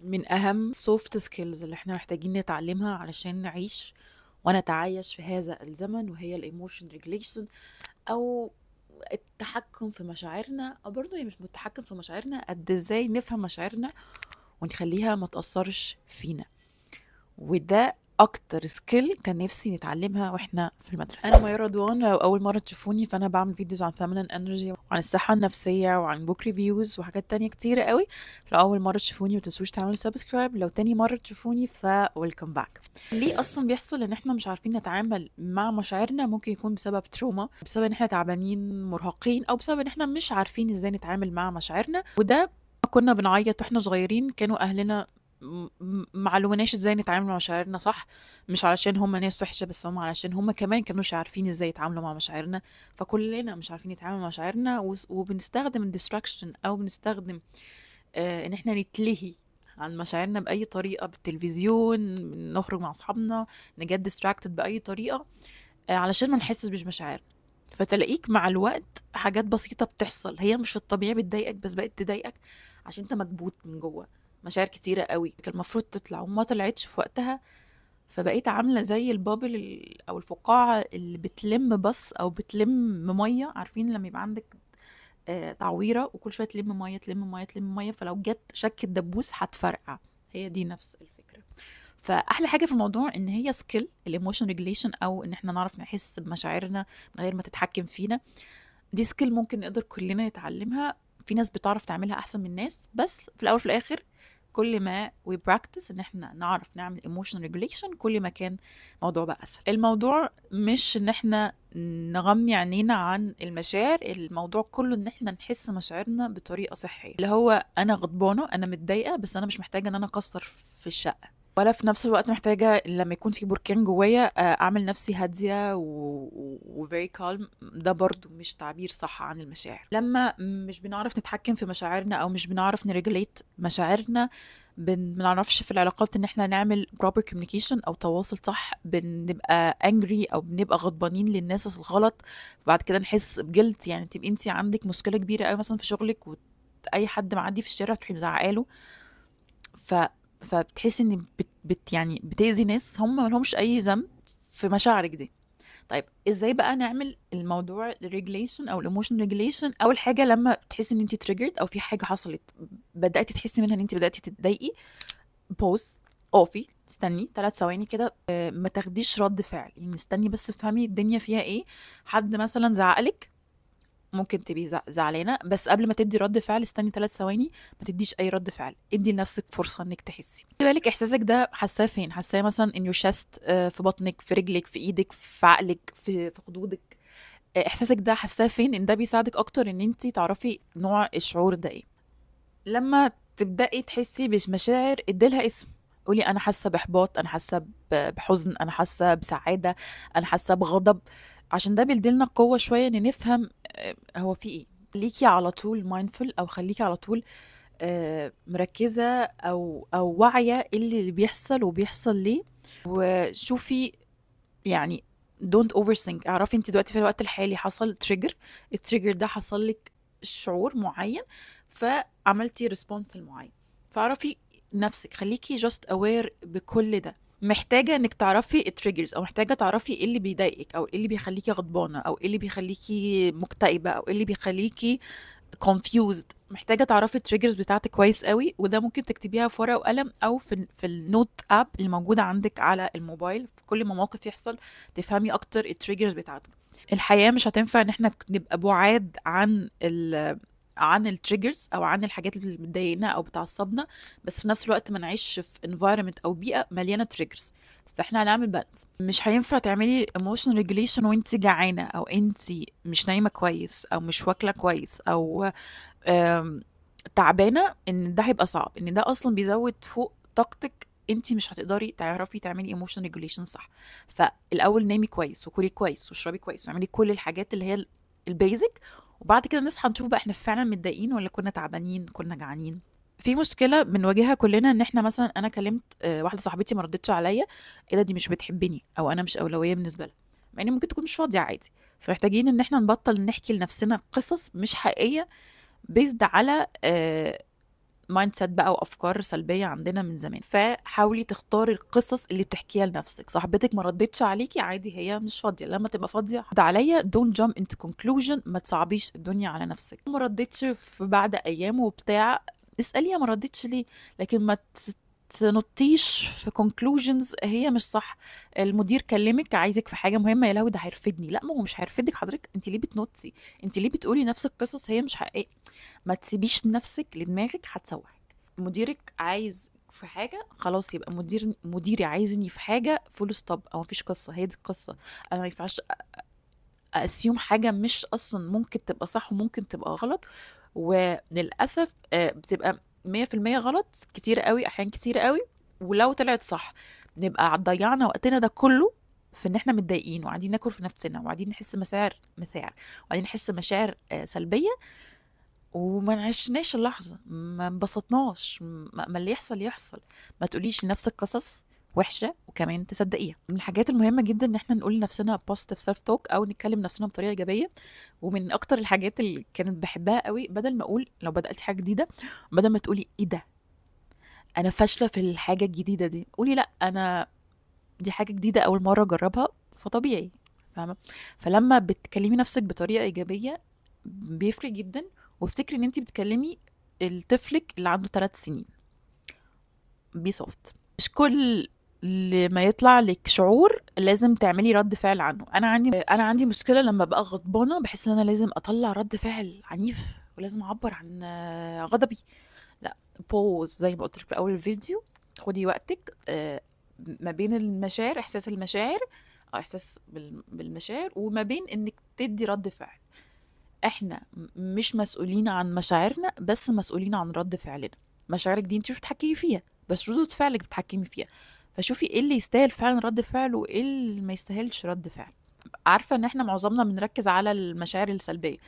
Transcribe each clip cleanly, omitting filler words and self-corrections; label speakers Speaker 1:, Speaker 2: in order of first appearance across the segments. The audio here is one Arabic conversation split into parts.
Speaker 1: من أهم soft skills اللي احنا محتاجين نتعلمها علشان نعيش ونتعايش في هذا الزمن، وهي الإيموشن ريجليشن أو التحكم في مشاعرنا. أو برضه هي مش التحكم في مشاعرنا قد ازاي نفهم مشاعرنا ونخليها ما تأثرش فينا. وده اكتر سكيل كان نفسي نتعلمها واحنا في المدرسه. انا ميا رضوان، لو اول مره تشوفوني فانا بعمل فيديوز عن فيمينين انرجي وعن الصحه النفسيه وعن بوك ريفيوز وحاجات تانية كتيره قوي. لو اول مره تشوفوني ما تنسوش تعملوا سبسكرايب، لو تاني مره تشوفوني ويلكم باك. ليه اصلا بيحصل ان احنا مش عارفين نتعامل مع مشاعرنا؟ ممكن يكون بسبب تروما، بسبب ان احنا تعبانين مرهقين، او بسبب ان احنا مش عارفين ازاي نتعامل مع مشاعرنا. وده كنا بنعيط واحنا صغيرين، كانوا اهلنا معلومناش ازاي نتعامل مع مشاعرنا صح، مش علشان هم ناس وحشة، بس هم علشان هم كمان كانوش عارفين ازاي يتعاملوا مع مشاعرنا. فكلنا مش عارفين نتعامل مع مشاعرنا وبنستخدم الديستراكشن او بنستخدم ان احنا نتلهي عن مشاعرنا بأي طريقة، بالتلفزيون، نخرج مع أصحابنا، نجد ديستراكتد بأي طريقة علشان ما نحسش بمشاعرنا. فتلاقيك مع الوقت حاجات بسيطة بتحصل هي مش الطبيعي بتضايقك، بس بقت تضايقك عشان انت مكبوت من جوه. مشاعر كتيرة قوي كان المفروض تطلع وما طلعتش في وقتها، فبقيت عاملة زي البابل أو الفقاعة اللي بتلم بس أو بتلم مية. عارفين لما يبقى عندك تعويرة وكل شوية تلم مية تلم مية تلم مية، فلو جت شك الدبوس هتفرقع. هي دي نفس الفكرة. فاحلى حاجه في الموضوع ان هي سكيل الايموشن ريجليشن، او ان احنا نعرف نحس بمشاعرنا من غير ما تتحكم فينا. دي سكيل ممكن نقدر كلنا نتعلمها. في ناس بتعرف تعملها احسن من ناس، بس في الاول وفي الاخر كل ما we practice ان احنا نعرف نعمل emotion regulation كل ما كان الموضوع بقى اسهل. الموضوع مش ان احنا نغمي عينينا عن المشاعر، الموضوع كله ان احنا نحس مشاعرنا بطريقه صحيه، اللي هو انا غضبانه انا متضايقه، بس انا مش محتاجه ان انا اكسر في الشقه، ولا في نفس الوقت محتاجة لما يكون في بركان جوايا أعمل نفسي هادية و very calm. ده برضو مش تعبير صح عن المشاعر. لما مش بنعرف نتحكم في مشاعرنا أو مش بنعرف نريجليت مشاعرنا، بنعرفش في العلاقات ان احنا نعمل proper communication او تواصل صح، بنبقى angry او بنبقى غضبانين للناس الغلط، وبعد كده نحس بجلد. يعني تبقي انت عندك مشكلة كبيرة قوي مثلا في شغلك، واي حد معدي في الشارع تروحي مزعقاله، ف فبتحسي ان يعني بتأذي ناس هم ما لهمش اي ذنب في مشاعرك دي. طيب ازاي بقى نعمل الموضوع الريجليشن او الايموشن ريجليشن؟ اول حاجه لما تحسي ان انت تريجرد او في حاجه حصلت بداتي تحسي منها ان انت بداتي تتضايقي، بوز، اقفي استني 3 ثواني كده. ما تاخديش رد فعل، يعني استني بس افهمي الدنيا فيها ايه. حد مثلا زعقلك، ممكن تبقي زعلانه، بس قبل ما تدي رد فعل استني 3 ثواني، ما تديش اي رد فعل، ادي لنفسك فرصه انك تحسي. خدي بالك احساسك ده حاساه فين؟ حاساه مثلا in your chest، في بطنك، في رجلك، في ايدك، في عقلك، في خدودك. احساسك ده حاساه فين؟ ان ده بيساعدك اكتر ان انت تعرفي نوع الشعور ده ايه. لما تبداي تحسي بمشاعر اديلها اسم. قولي انا حاسه باحباط، انا حاسه بحزن، انا حاسه بسعاده، انا حاسه بغضب، عشان ده بيديلنا قوه شويه ان نفهم هو في ايه. خليكي على طول مايندفul، او خليكي على طول مركزه او واعيه إيه اللي بيحصل وبيحصل ليه. وشوفي يعني don't overthink. اعرفي انت دلوقتي في الوقت الحالي حصل تريجر، التريجر ده حصل لك شعور معين فعملتي ريسبونس معين. فاعرفي نفسك، خليكي just aware بكل ده. محتاجة انك تعرفي التريجرز، او محتاجة تعرفي ايه اللي بيضايقك، او ايه اللي بيخليكي غضبانة، او ايه اللي بيخليكي مكتئبة، او ايه اللي بيخليكي confused. محتاجة تعرفي التريجرز بتاعتك كويس قوي، وده ممكن تكتبيها في ورقة وقلم او في النوت اب اللي موجودة عندك على الموبايل. في كل ما موقف يحصل تفهمي اكتر التريجرز بتاعتك. الحياة مش هتنفع ان احنا نبقى بعاد عن التريجرز او عن الحاجات اللي بتضايقنا او بتعصبنا، بس في نفس الوقت ما نعيش في environment او بيئة مليانة تريجرز. فاحنا هنعمل بالانس. مش هينفع تعملي emotion regulation وانت جعانة، او انت مش نايمة كويس، او مش واكلة كويس، او تعبانة. ان ده هيبقى صعب، ان ده اصلا بيزود فوق طاقتك، انت مش هتقدري تعرفي تعملي emotion regulation صح. فالاول نامي كويس وكلي كويس واشربي كويس واعملي كل الحاجات اللي هي البيزك، وبعد كده نصحى نشوف بقى احنا فعلا متضايقين ولا كنا تعبانين كنا جعانين. في مشكله بنواجهها كلنا، ان احنا مثلا انا كلمت واحده صاحبتي ما ردتش عليا، ايه ده؟ دي مش بتحبني، او انا مش اولويه بالنسبه لها، مع ان ممكن تكون مش فاضيه عادي. فمحتاجين ان احنا نبطل نحكي لنفسنا قصص مش حقيقيه بيزد على مايند سيت بقى وافكار سلبيه عندنا من زمان. فحاولي تختاري القصص اللي بتحكيها لنفسك. صاحبتك ما ردتش عليكي، عادي، هي مش فاضيه. لما تبقى فاضيه ده عليا، دونت جامب انتو كونكلوجن، ما تصعبيش الدنيا على نفسك. ما ردتش في بعد ايام وبتاع، اساليها ما ردتش ليه، لكن ما تنطيش في conclusions هي مش صح. المدير كلمك عايزك في حاجه مهمه، يا لهوي ده هيرفدني. لا، ما هو مش هيرفدك حضرتك، انت ليه بتنطي؟ انت ليه بتقولي نفس القصص هي مش حقيقيه؟ ما تسيبيش نفسك لدماغك هتسوحك. مديرك عايز في حاجه، خلاص يبقى مديري عايزني في حاجه، فول ستوب، او مفيش قصه، هي دي القصه. انا ما ينفعش اسيوم حاجه مش اصلا ممكن تبقى صح وممكن تبقى غلط. وللاسف بتبقى 100% غلط كتير قوي، احيان كتير قوي. ولو طلعت صح نبقى ضيعنا وقتنا ده كله في ان احنا متضايقين وقاعدين ناكل في نفسنا وقاعدين نحس مشاعر وقاعدين نحس مشاعر سلبيه، وما عشناش اللحظه، ما انبسطناش. ما اللي يحصل يحصل. ما تقوليش لنفسك قصص وحشه وكمان تصدقيها. من الحاجات المهمه جدا ان احنا نقول لنفسنا positive self talk او نتكلم نفسنا بطريقه ايجابيه. ومن اكتر الحاجات اللي كانت بحبها قوي، بدل ما اقول لو بداتي حاجه جديده، بدل ما تقولي ايه ده انا فاشله في الحاجه الجديده دي، قولي لا، انا دي حاجه جديده اول مره اجربها، فطبيعي. فاهمه؟ فلما بتكلمي نفسك بطريقه ايجابيه بيفرق جدا. وافتكري ان انت بتكلمي الطفلك اللي عنده 3 سنين. بي سوفت. مش كل ما يطلع لك شعور لازم تعملي رد فعل عنه. انا عندي مشكله لما بقى غضبانه، بحس ان انا لازم اطلع رد فعل عنيف ولازم اعبر عن غضبي. لا، بوز زي ما قلت لك في اول الفيديو. خدي وقتك ما بين المشاعر، احساس المشاعر او احساس بالمشاعر، وما بين انك تدي رد فعل. احنا مش مسؤولين عن مشاعرنا، بس مسؤولين عن رد فعلنا. مشاعرك دي انت مش بتتحكمي فيها، بس ردود فعلك بتتحكمي فيها. فشوفي ايه اللي يستاهل فعلا رد فعل وايه اللي ما يستاهلش رد فعل. عارفة ان احنا معظمنا بنركز على المشاعر السلبية،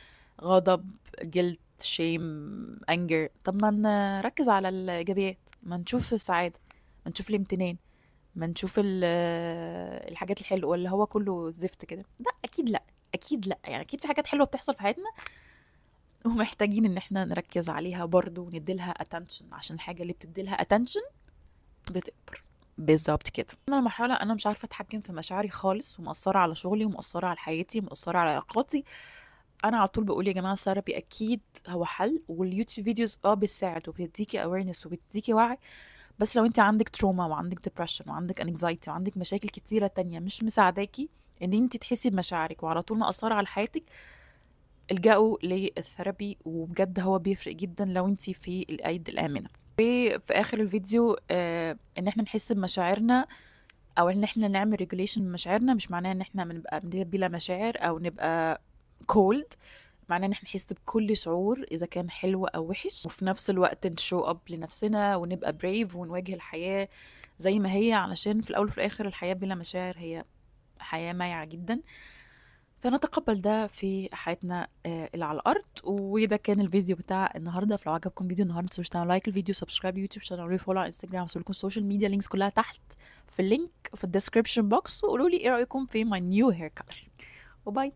Speaker 1: غضب، جلد، شيم، انجر. طب ما نركز على الايجابيات، ما نشوف السعادة، ما نشوف الامتنان، ما نشوف الحاجات الحلوة، ولا هو كله زفت كده؟ لا اكيد لا. اكيد لا، يعني اكيد في حاجات حلوة بتحصل في حياتنا ومحتاجين ان احنا نركز عليها برضو ونديلها attention، عشان الحاجة اللي بتديلها attention بتكبر. بالظبط كده. انا المرحله انا مش عارفه اتحكم في مشاعري خالص، ومأثره على شغلي ومأثره على حياتي ومأثره على علاقاتي. انا على طول بقول يا جماعه الثيرابي اكيد هو حل، واليوتيوب فيديوز بتساعد وبتديكي awareness وبتديكي وعي. بس لو انت عندك تروما وعندك depression وعندك anxiety وعندك مشاكل كتيره تانية مش مساعداكي ان انت تحسي بمشاعرك وعلى طول مأثره على حياتك، الجأوا للثيرابي. وبجد هو بيفرق جدا لو انت في الايد الامنه. في اخر الفيديو ان احنا نحس بمشاعرنا او ان احنا نعمل ريجوليشن من مشاعرنا، مش معناه ان احنا بنبقى بلا مشاعر او نبقى كولد. معناه ان احنا نحس بكل شعور اذا كان حلو او وحش، وفي نفس الوقت نشو اب لنفسنا ونبقى بريف ونواجه الحياة زي ما هي، علشان في الاول وفي الاخر الحياة بلا مشاعر هي حياة مايعة جدا. فنتقبل ده في حياتنا اللي على الارض. وده كان الفيديو بتاع النهارده. فلو عجبكم فيديو النهارده متنسوش تعملوا لايك الفيديو، سبسكرايب يوتيوب شانل، فولو على انستجرام، وصل لكم السوشيال ميديا لينكس كلها تحت في اللينك في الديسكربشن بوكس. وقولوا لي ايه رايكم في ماي نيو هير كلر. وباي.